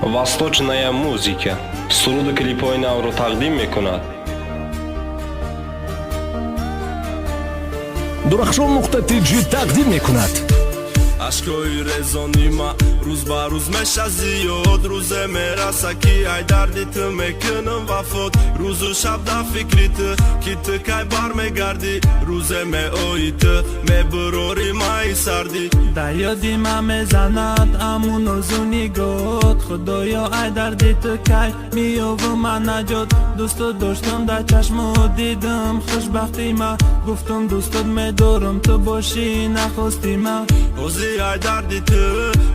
Восточная музыка. Суруд клипой Навру тaqdim мекунад. Дурахшон.tg тақдим мекунад. ашкои резони ма рӯз ба рӯз меша зиёд рӯзе мераса ки ай дарди ту мекунам вафот рӯзу шаб да фикри ту ки ту кай бармегардӣ рӯзе меои ту мебурори маи сардӣ да ёди ма мезанад аму нозу нигоҳот худоё ай дарди ту кай меёву ман наҷот дӯсту доштам да чашмот дидам хушбахти ма гуфтам дӯстот медорам ту бошӣ нахости ма ай дарди ту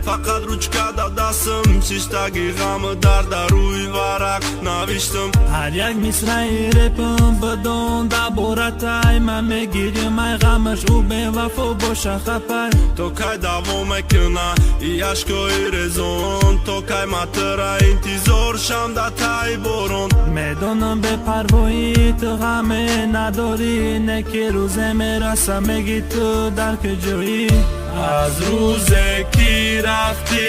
фақат ручка да дастам шиштаги ғаму дар рӯи варақ навиштам ҳар як мисраи репам бидон да боратай ман мегирим ай ғамаш ӯ бевафо боша хапай то кай давом мекуна и ашкои резон то кай матра интизор шам да тай борон медонам бепарвои ту ғаме надорӣ не ки рӯзе мераса меги ту дар куҷоӣ аз рӯзе ки рафтӣ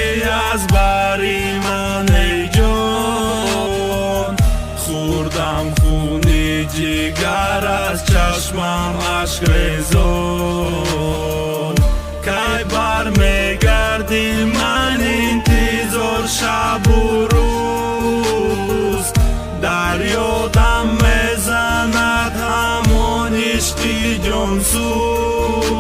аз бари ман эй ҷон хӯрдам хуни ҷигар аз чашмам ашкрезон кай бармегардӣ ман интизор шабу рӯз дар ёдам мезанад ҳамон ишқи ҷонсӯз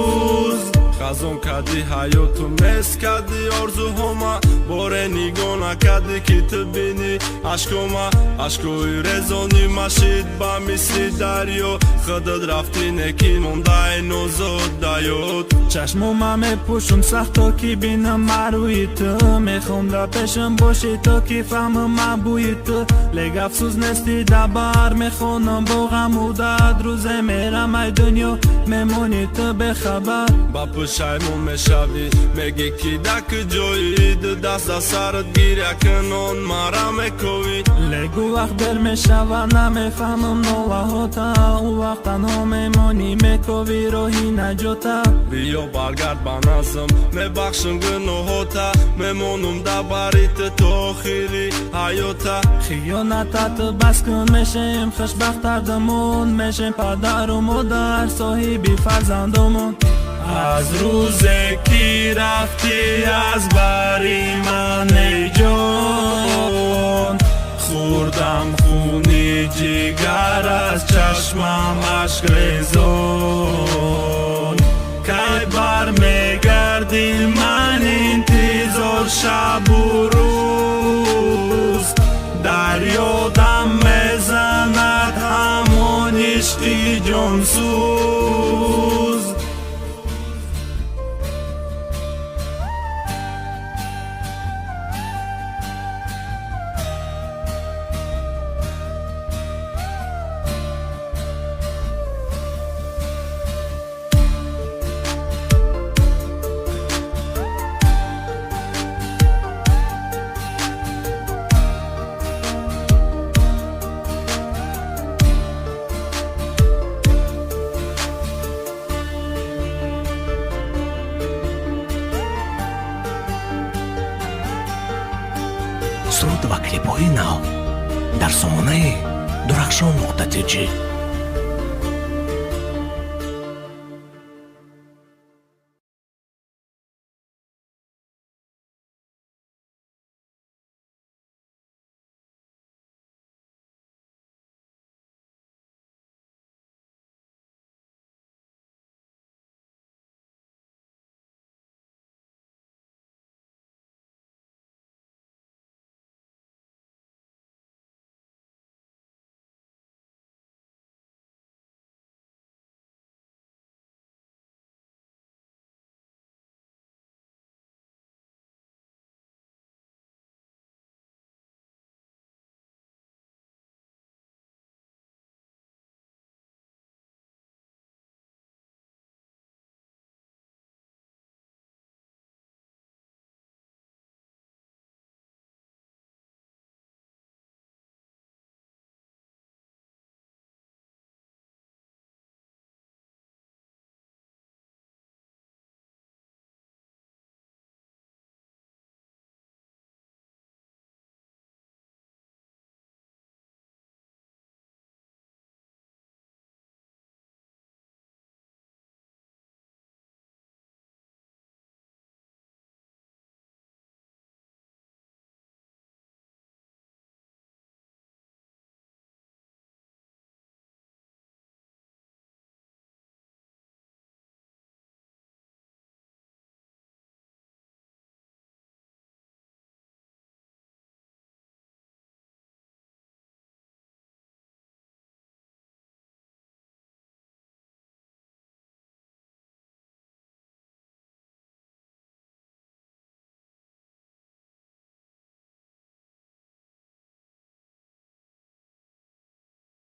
хазон кади ҳаёту мес кади орзуҳома боре нигоҳ накарди ки ту бини ашкома ашкои резони машид ба мисли дарё худат рафтӣ неки мондаи нозод да ёд чашмома мепӯшам сахто ки бинам марӯи ту мехом да пешам бошӣ то ки фаҳмам мабӯи ту лек афсӯс нести дабар мехонам бо ғаму дард рӯзе мерам ай дунё мемонӣ ту бехабар ба пушаймон мешавӣ меги ки да куҷоӣ ду даст да сарат гир якунон мара мековӣ легу вақт дер мешава намефаҳмам нолаҳота ӯ вақт танҳо мемонӣ мековӣ роҳи наҷота биё баргард ба назм мебахшам гуноҳота мемонам да бари ту то охири ҳаёта хиёната ту бас кун мешем хушбахтардамон мешем падару модар соҳиби фарзандомон аз рӯзе ки рафтӣ аз бари ман эй ҷон хӯрдам хуни ҷигар аз чашмам ашкрезон кай бармегардӣ ман интизор шабу рӯз дар ёдам мезанад ҳамон ишқи ҷонсӯз Суруд ва клипҳои нав дар сомонаи Дурахшон.tg